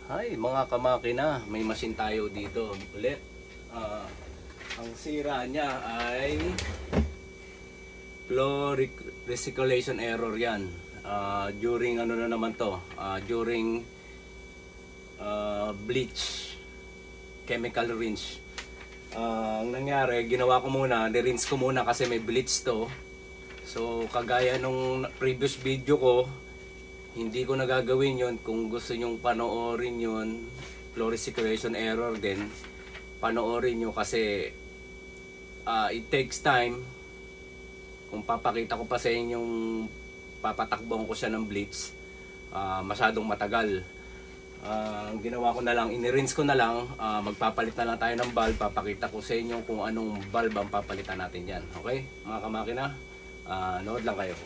Hi mga kamakina, may machine tayo dito ulit. Ang sira niya ay flow recirculation error yan. During ano na naman to, during bleach, chemical rinse. Ang nangyari, ginawa ko muna, ni-rinse ko muna kasi may bleach to. So kagaya nung previous video ko, hindi ko nagagawin yon. Kung gusto nyong panoorin yon, flow recirculation error din, panoorin nyo kasi it takes time. Kung papakita ko pa sa inyong papatakbong ko siya ng bleach, masyadong matagal. Ang ginawa ko na lang, inirinse ko na lang, magpapalit na lang tayo ng bulb. Papakita ko sa inyo kung anong bulb ang papalitan natin yan. Okay mga kamakina, nood lang kayo.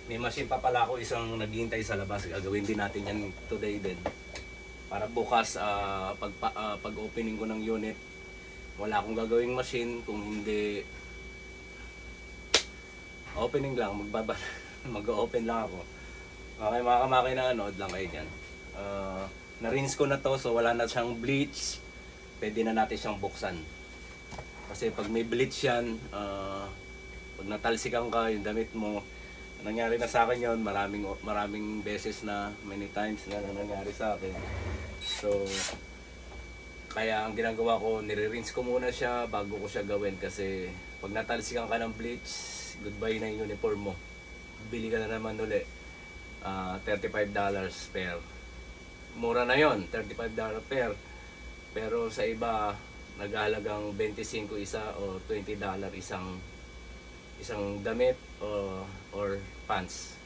May machine pa pala ako isang naghihintay sa labas. Gagawin din natin yan today din. Para bukas pag opening ko ng unit, wala akong gagawing machine. Kung hindi opening lang, mag-open lang ako. Okay mga kamakina, nood lang kayo dyan. Na-rinse ko na to, so wala na siyang bleach. Pwede na natin siyang buksan. Kasi pag may bleach yan, pag natalsikan ka yung damit mo, nangyari na sa akin yon, maraming beses na, many times na nangyari sa akin. So kaya ang ginagawa ko, nire-rinse ko muna siya bago ko siya gawin. Kasi pag natalsikan ka ng bleach, goodbye na yung uniform mo. Bili ka na naman uli. $35 per. Mura na yon, $35 per. Pero sa iba, naghahalagang 25 isa o $20 isang damit or pants.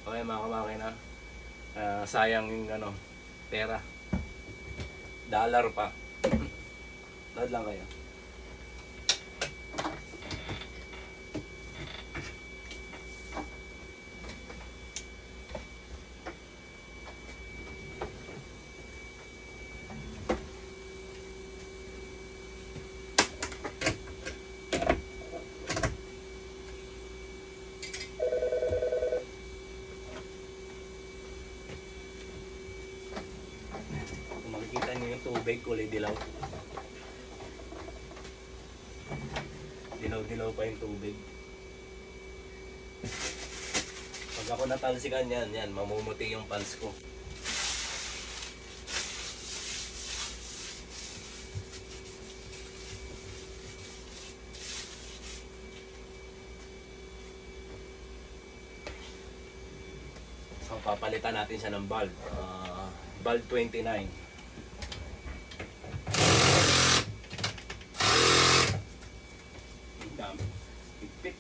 Okay mga kamakina, sayang yung pera, dollar pa. Nood lang kayo. Makikita niyo yung tubig, kulay dilaw. Dilaw pa yung tubig. Pag ako natalsikan yan, mamumuti yung pants ko. So papalitan natin siya ng bulb. Bulb 29. Pipit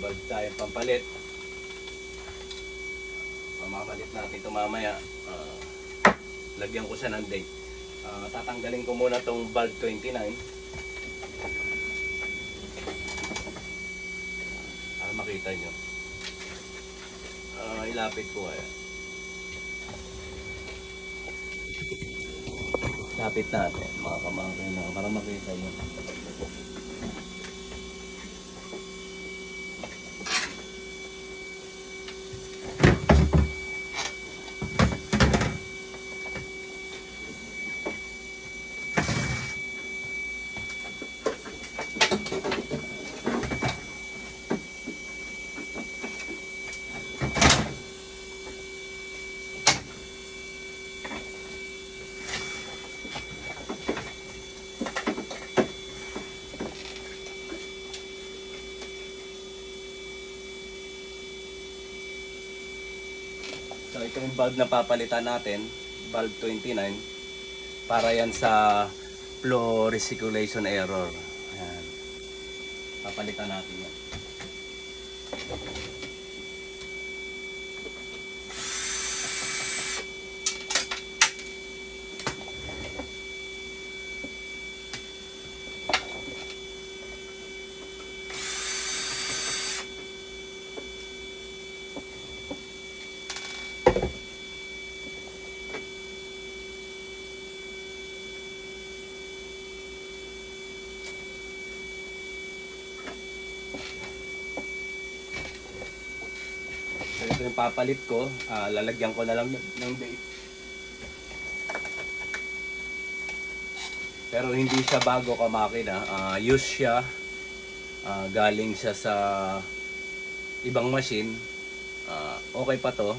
bulb tayong pampalit. Mamapalit natin ito mamaya. Lagyan ko siya ng date. Tatanggalin ko muna tong bulb 29 para makita nyo. Ilapit ko kaya. Lapit natin mga kamangkin na para makita nyo. So ito yung bulb na papalitan natin, bulb 29, para yan sa flow recirculation error. Ayan. Papalitan natin yan. So ito yung papalit ko, lalagyan ko na lang ng date. Pero hindi siya bago ka makina, use siya, galing siya sa ibang machine. Okay pa to,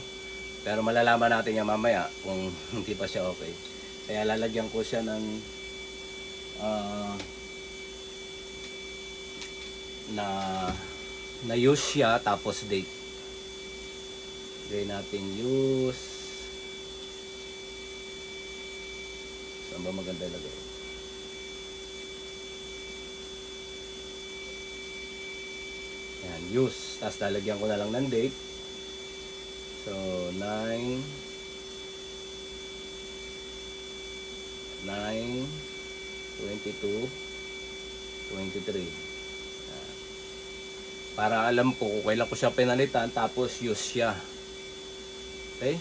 pero malalaman natin yan mamaya kung hindi pa siya okay. Kaya lalagyan ko siya ng na use siya tapos date. Gawin natin use. Saan ba maganda ilagay? Yan, use. Tapos lalagyan ko na lang ng date. So, 9/22/23. Para alam ko kung kailan ko siya pinalitan, tapos use siya. Okay?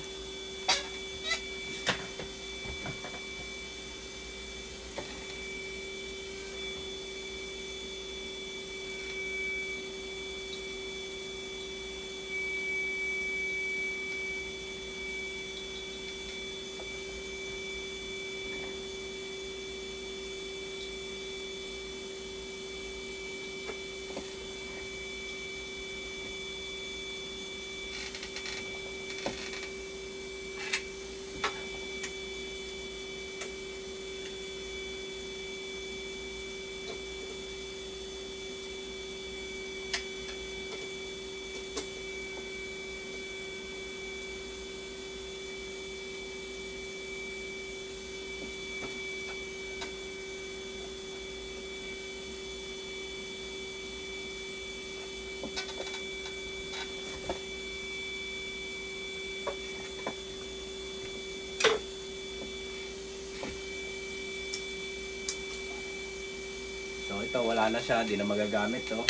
So ito wala na siya, di na magagamit to.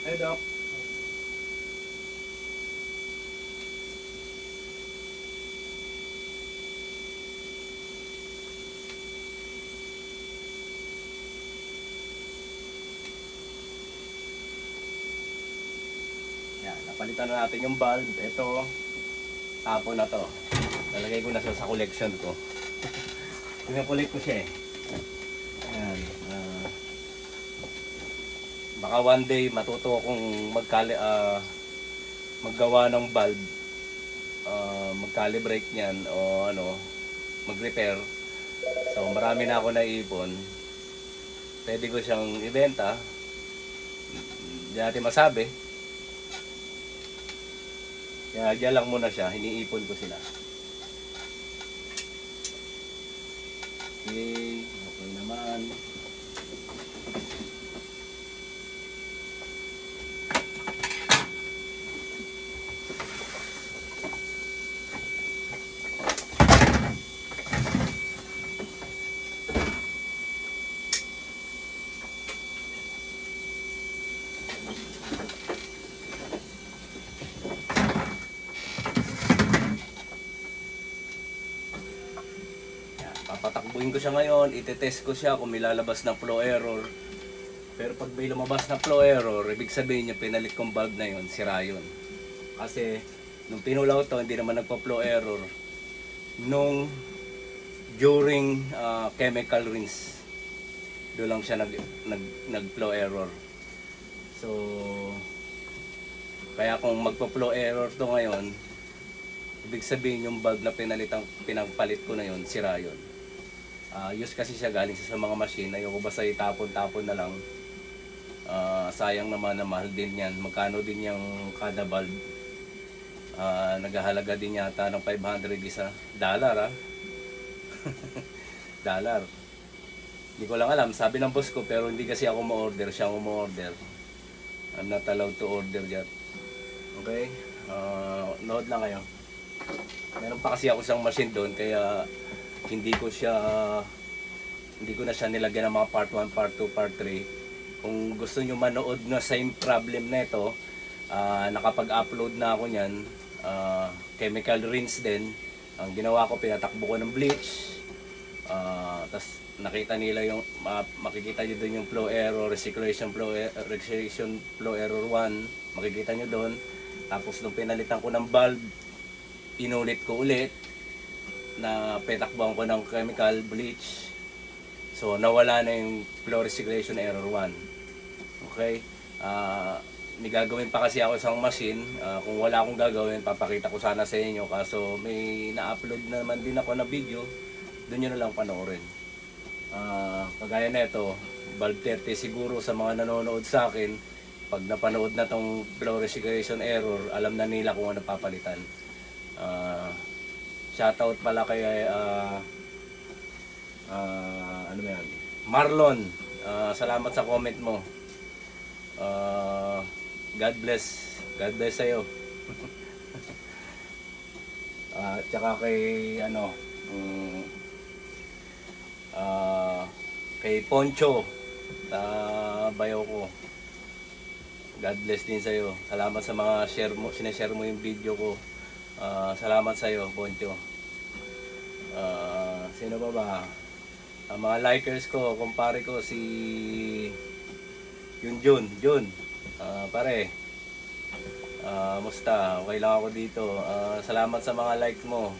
Hey Doc. Yan, napalitan na natin yung bulb. Ito, tapon na to. Lalagay ko na sa collection ko. Pinakulit ko siya eh. Ayan. Baka one day matuto akong maggawa ng bulb. Mag-calibrate niyan o ano, mag-repair. So marami na ako naipon. Pwede ko siyang ibenta. Hindi natin masabi. Kaya dyan lang muna siya, hiniipon ko sila. Okay, okay naman. Papatakbuhin ko siya ngayon, itetest ko siya kung may lalabas na flow error. Pero pag may lumabas na flow error, ibig sabihin yung pinalit kong valve na yun, sira yun. Kasi nung pinulaw to, hindi naman nagpa-flow error. Nung during chemical rinse, doon lang siya nag-flow error. So, kaya kung magpa-flow error to ngayon, ibig sabihin yung valve na pinagpalit ko na yun, sira yun. Use kasi siya galing sa mga machine. Ayoko basta itapon-tapon na lang. Sayang naman na mahal din yan. Magkano din yung kada valve? Naghahalaga din yata ng 500 isa. Dollar Dollar. Hindi ko lang alam. Sabi ng boss ko pero hindi kasi ako ma-order. Siya ang ma-order. I'm not allowed to order yet. Okay? Nood lang kayo. Meron pa kasi ako isang machine doon kaya hindi ko na siya nilagyan ng mga part 1, part 2, part 3. Kung gusto nyo manood na same problem na ito, nakapag-upload na ako niyan. Chemical rinse din. Ang ginawa ko, pinatakbo ko ng bleach. Tapos nakita nila yung, makikita nyo doon yung flow error, recirculation flow error 1. Makikita nyo doon. Tapos nung pinalitan ko ng valve, inulit ko ulit na petakbuhan ko ng chemical bleach. So nawala na yung flow recirculation error 1. Okay? May gagawin pa kasi ako isang machine. Kung wala akong gagawin, papakita ko sana sa inyo. Kaso may na-upload naman din ako na video. Doon nyo na lang panoorin. Kagaya na ito, valve 30 siguro sa mga nanonood sa akin, pag napanood na tong flow recirculation error, alam na nila kung ano papalitan. Shoutout pala kay ano yan? Marlon. Salamat sa comment mo. God bless. God bless sa'yo. Tsaka kay kay Poncho sa bayo ko. God bless din sa'yo. Salamat sa mga sineshare mo yung video ko. Salamat sa iyo, Poncho. Sino ba? Ang mga likers ko, kumpare ko si Jun. Pare. Musta? Okay lang ako dito. Salamat sa mga like mo.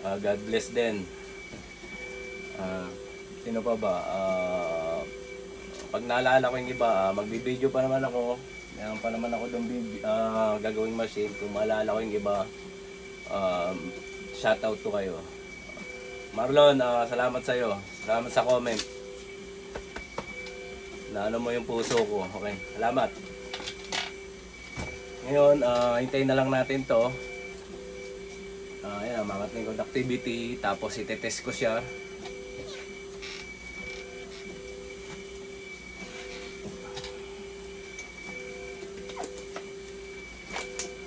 God bless din. Sino pa ba? Pag naalala ko yung iba, magbibideo pa naman ako. Meron pa naman ako doon gagawing machine. Kung maalala ko yung iba, shoutout to kayo. Marlon, salamat sa iyo. Salamat sa comment. Naano mo yung puso ko. Okay, salamat. Ngayon, hintayin na lang natin to. Ayan, mga conductivity. Tapos itetest ko siya.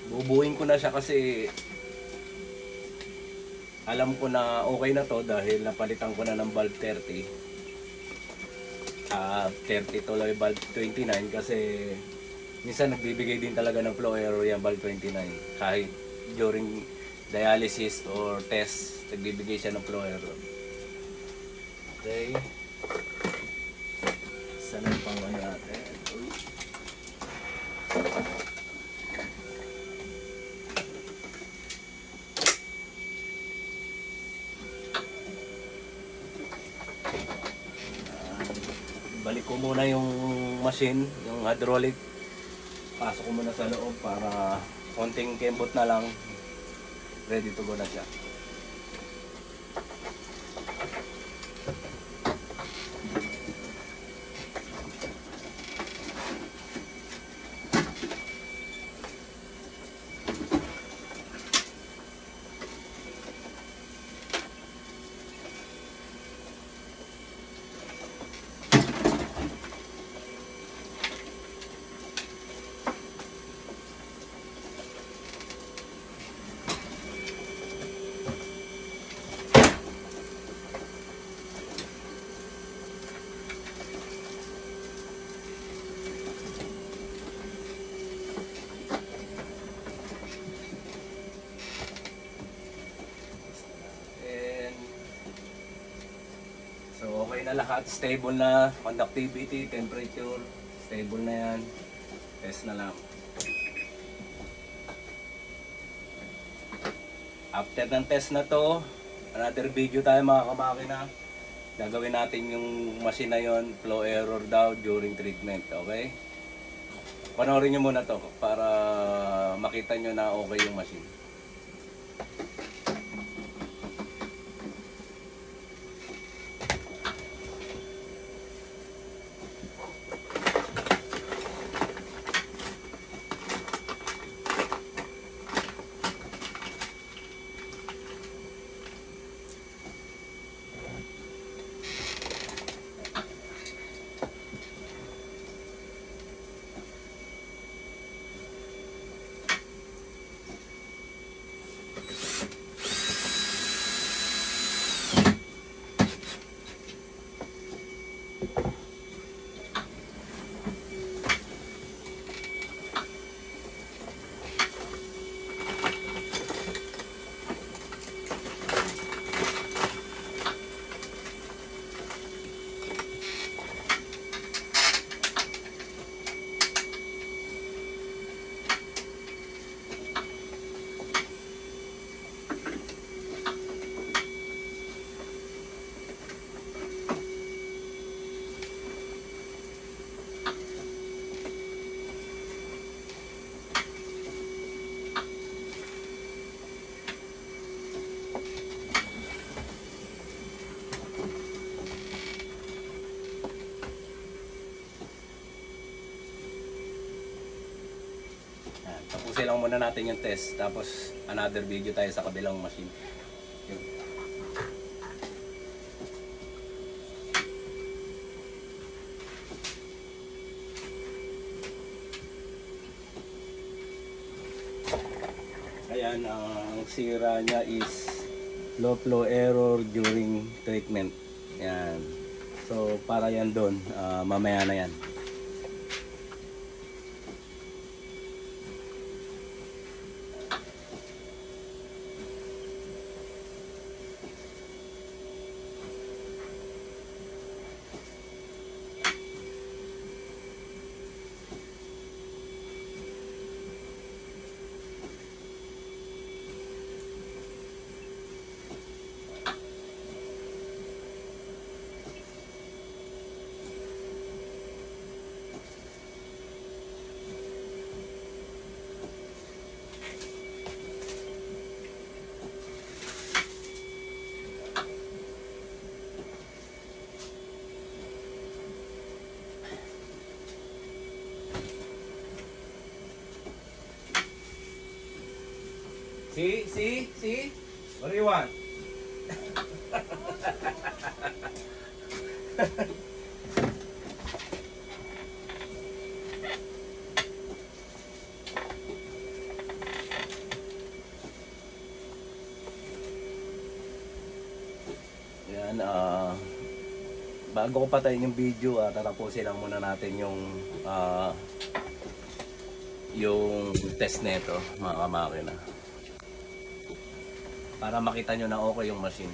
Bubuin ko na siya kasi alam ko na okay na to dahil napalitan ko na ng valve 30. 30 tuloy valve 29 kasi minsan nagbibigay din talaga ng flow error yung valve 29. Kahit during dialysis or test, nagbibigay siya ng flow error. Okay. Sana pang ano natin. Balik ko muna yung machine, yung hydraulic. Pasok ko muna sa loob para konting kembot na lang. Ready to go na siya. lahat stable na, conductivity, temperature, stable na yan. Test na lang. After ng test na to, another video tayo mga kamakina. Gagawin natin yung machine na yon, flow error daw during treatment, okay? Panoorin nyo muna to para makita nyo na okay yung machine. Tapusin lang muna natin yung test, tapos another video tayo sa kabilang machine. Yun. Ayan, ang sira niya is low flow error during treatment. Yan. So para yan doon, mamaya na yan. See? What do you want? Yan, bago ko patayin yung video, tatapusin lang muna natin yung test nito, mga kamakina. Para makita nyo na okay yung machine.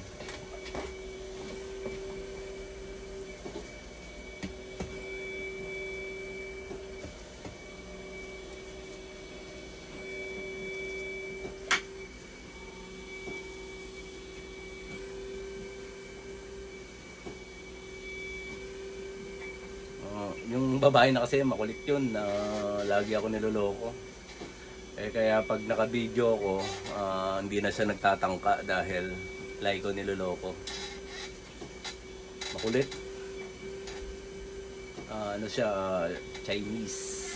Yung babae na kasi makulit yun, lagi ako niloloko. Kaya pag naka-video ko, hindi na siya nagtatangka dahil lagi ko niloloko. Makulit. Ano siya, Chinese.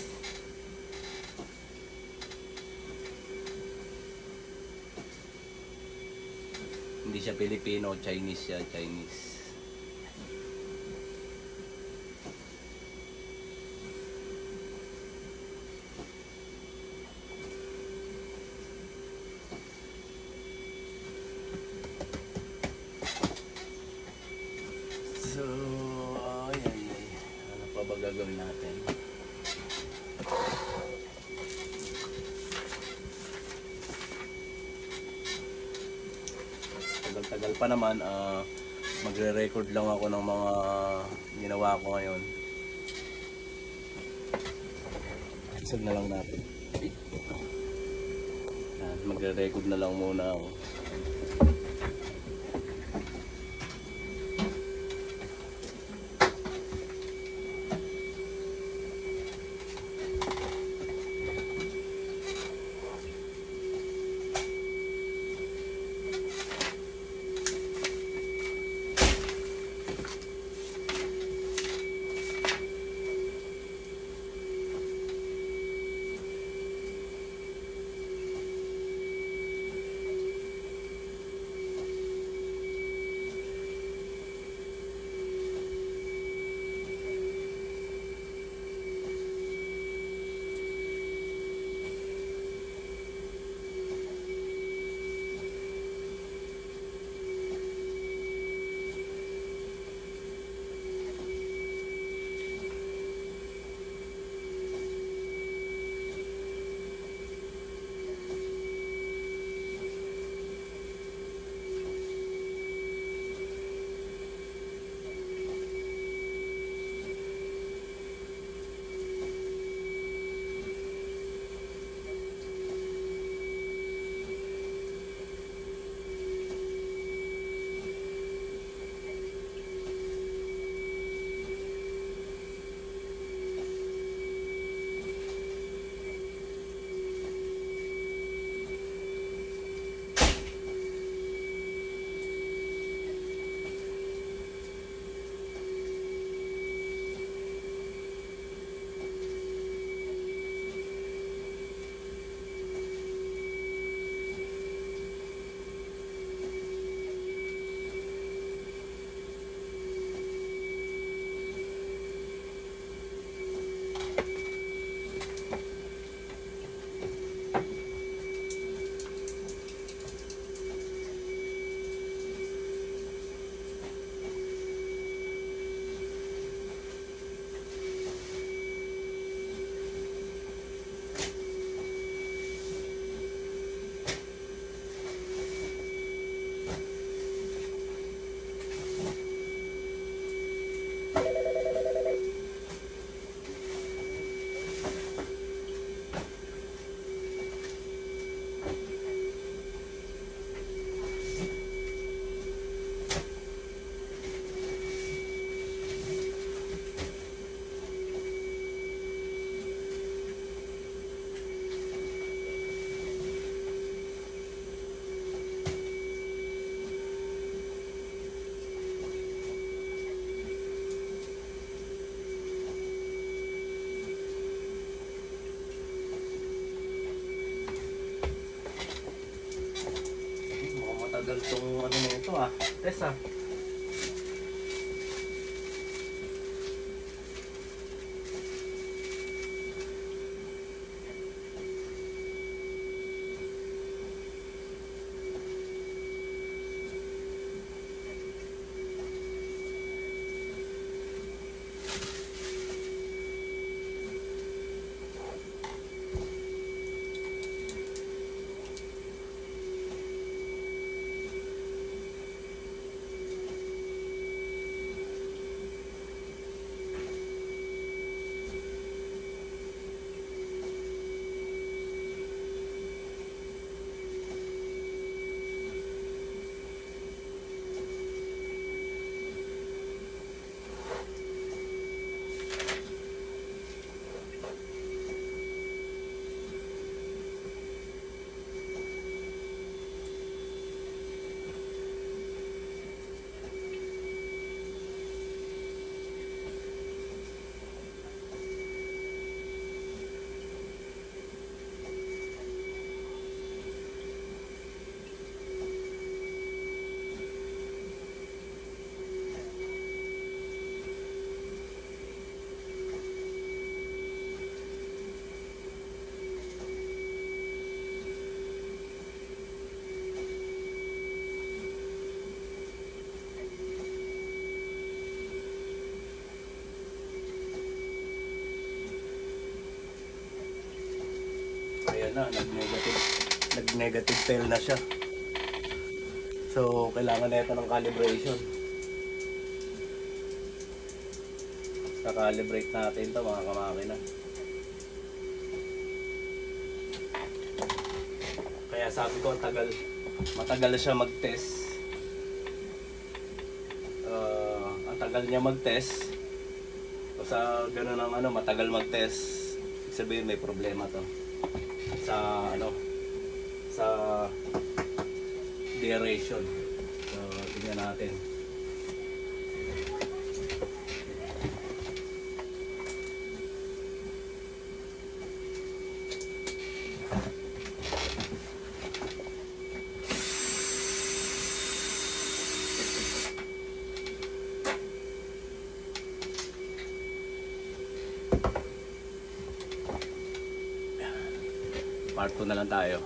Hindi siya Pilipino, Chinese siya, Chinese. So, ano pa ba gagawin natin? Tagal-tagal pa naman, Magre-record lang ako ng mga ginawa ko ngayon. Isag na lang natin. Magre-record na lang muna ako. Matagal tong ano na ito test ayan na, nag-negative tail na siya. So, kailangan na ito ng calibration. Kakalibrate natin to mga kamakina. Kaya sabi ko matagal na siya mag-test. Ang tagal niya mag-test. Sa ganun ang matagal mag-test. Ibig sabihin may problema to. Sa deaeration. So, tingnan natin. Part 2 na lang tayo.